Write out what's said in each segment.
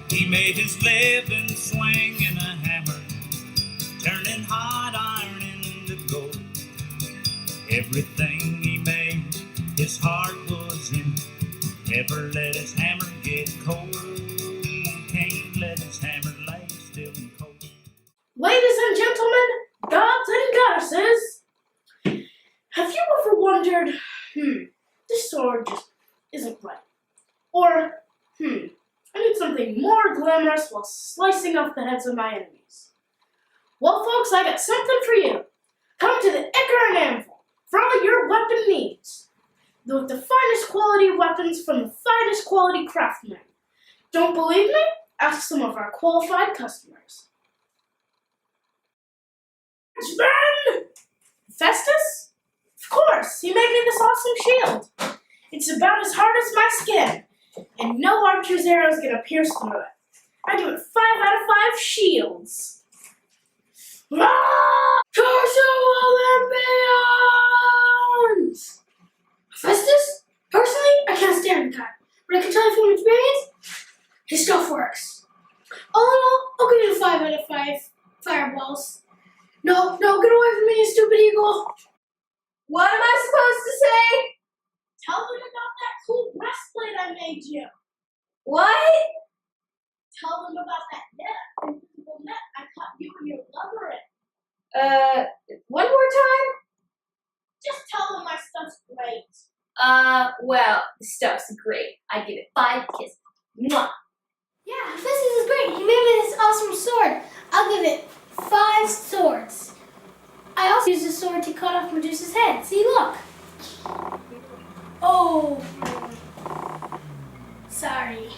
He made his living swinging a hammer, turning hot iron into gold. Everything he made, his heart was in. Never let his hammer get cold. Can't let his hammer lay still and cold. Ladies and gentlemen, gods and goddesses, have you ever wondered, this sword just isn't right? Or, I need something more glamorous while slicing off the heads of my enemies. Well, folks, I got something for you. Come to the Ichor Anvil for all your weapon needs. With the finest quality weapons from the finest quality craftsmen. Don't believe me? Ask some of our qualified customers. Ben! Hephaestus? Of course, he made me this awesome shield. It's about as hard as my skin, and no archer's arrow is gonna pierce through it. I give it 5 out of 5 shields. Curse of Olympians! Hephaestus? Personally, I can't stand the guy, but I can tell you from experience, his stuff works. All in all, I'll give you a 5 out of 5 fireballs. No, get away from me, you stupid eagle. What am I supposed to say? Tell them about that cool breastplate I made you. What? Tell them about that invisible net I caught you and your lover in. One more time? Just tell them my stuff's great. Well, the stuff's great. I give it 5 kisses. Mwah! Yeah, Hephaestus is great. He made me this awesome sword. I'll give it 5 swords. I also used the sword to cut off Medusa's head. See, look. Oh. Sorry.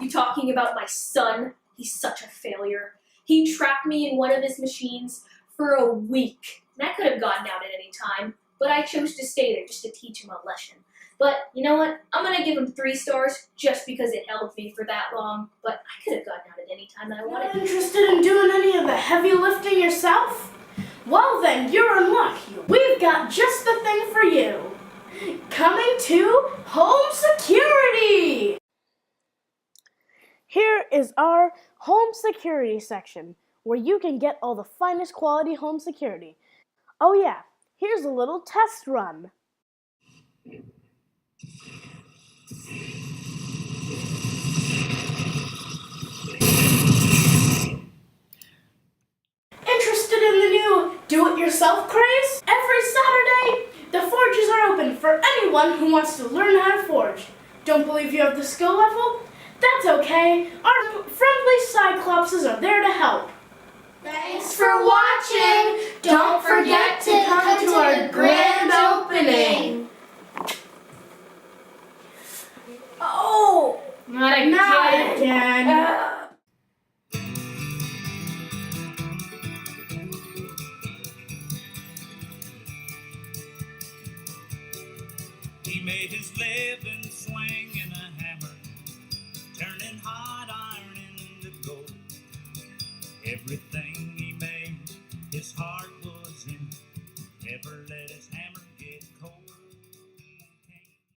You talking about my son? He's such a failure. He trapped me in one of his machines for a week. And I could have gotten out at any time, but I chose to stay there just to teach him a lesson. But you know what? I'm gonna give him 3 stars just because it held me for that long. But I could have gotten out at any time that I wanted. Not interested in doing any of the heavy lifting yourself? Well then, you're in luck. We've got just the thing for you. Coming to Home Security! Here is our Home Security section, where you can get all the finest quality home security. Oh yeah, here's a little test run. Interested in the new do-it-yourself craze? Every Saturday, the forges are open for anyone who wants to learn how to forge. Don't believe you have the skill level? That's okay. Our friendly Cyclopses are there to help. Thanks for watching. Don't forget to come to our grand opening. Oh, Not again. He made his living swinging a hammer, turning hot iron into gold. Everything he made, his heart